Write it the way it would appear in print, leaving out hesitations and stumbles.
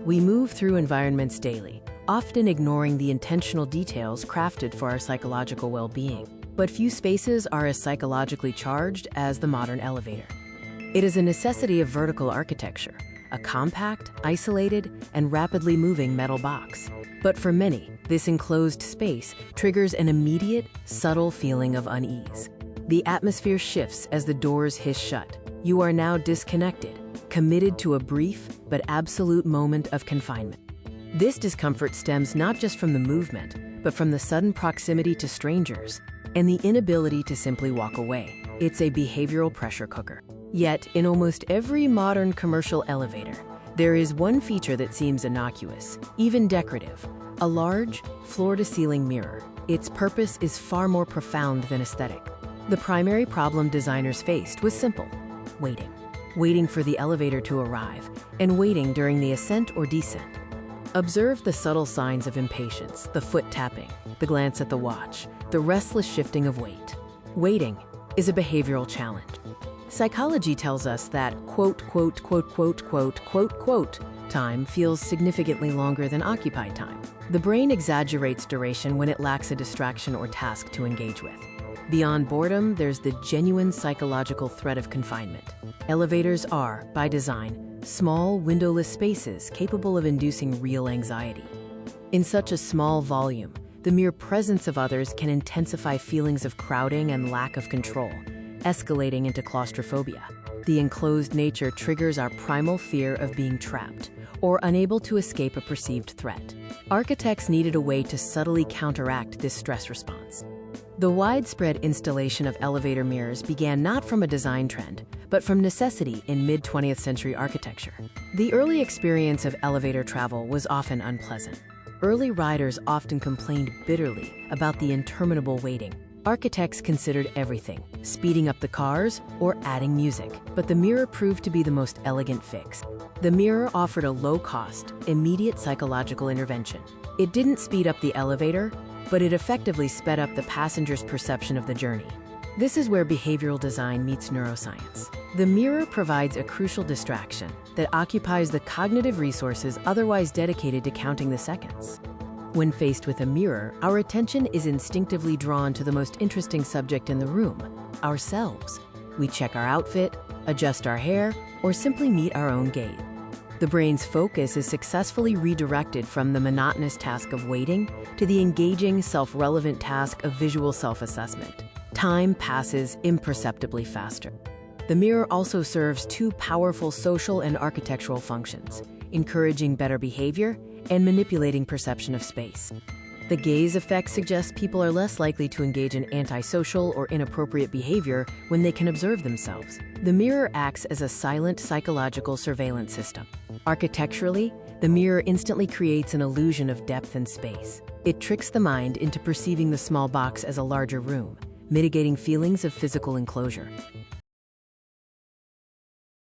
We move through environments daily, often ignoring the intentional details crafted for our psychological well-being. But few spaces are as psychologically charged as the modern elevator. It is a necessity of vertical architecture, a compact, isolated, and rapidly moving metal box. But for many, this enclosed space triggers an immediate, subtle feeling of unease. The atmosphere shifts as the doors hiss shut. You are now disconnected, committed to a brief but absolute moment of confinement. This discomfort stems not just from the movement, but from the sudden proximity to strangers and the inability to simply walk away. It's a behavioral pressure cooker. Yet, in almost every modern commercial elevator, there is one feature that seems innocuous, even decorative: a large, floor-to-ceiling mirror. Its purpose is far more profound than aesthetic. The primary problem designers faced was simple: waiting. Waiting for the elevator to arrive, and waiting during the ascent or descent. Observe the subtle signs of impatience: the foot tapping, the glance at the watch, the restless shifting of weight. Waiting is a behavioral challenge. Psychology tells us that time feels significantly longer than occupied time. The brain exaggerates duration when it lacks a distraction or task to engage with. Beyond boredom, there's the genuine psychological threat of confinement. Elevators are, by design, small, windowless spaces capable of inducing real anxiety. In such a small volume, the mere presence of others can intensify feelings of crowding and lack of control, escalating into claustrophobia. The enclosed nature triggers our primal fear of being trapped or unable to escape a perceived threat. Architects needed a way to subtly counteract this stress response. The widespread installation of elevator mirrors began not from a design trend, but from necessity in mid-20th century architecture. The early experience of elevator travel was often unpleasant. Early riders often complained bitterly about the interminable waiting. Architects considered everything: speeding up the cars or adding music. But the mirror proved to be the most elegant fix. The mirror offered a low-cost, immediate psychological intervention. It didn't speed up the elevator, but it effectively sped up the passenger's perception of the journey. This is where behavioral design meets neuroscience. The mirror provides a crucial distraction that occupies the cognitive resources otherwise dedicated to counting the seconds. When faced with a mirror, our attention is instinctively drawn to the most interesting subject in the room: ourselves. We check our outfit, adjust our hair, or simply meet our own gait. The brain's focus is successfully redirected from the monotonous task of waiting to the engaging, self-relevant task of visual self-assessment. Time passes imperceptibly faster. The mirror also serves two powerful social and architectural functions: encouraging better behavior and manipulating perception of space. The gaze effect suggests people are less likely to engage in antisocial or inappropriate behavior when they can observe themselves. The mirror acts as a silent psychological surveillance system. Architecturally, the mirror instantly creates an illusion of depth and space. It tricks the mind into perceiving the small box as a larger room, mitigating feelings of physical enclosure.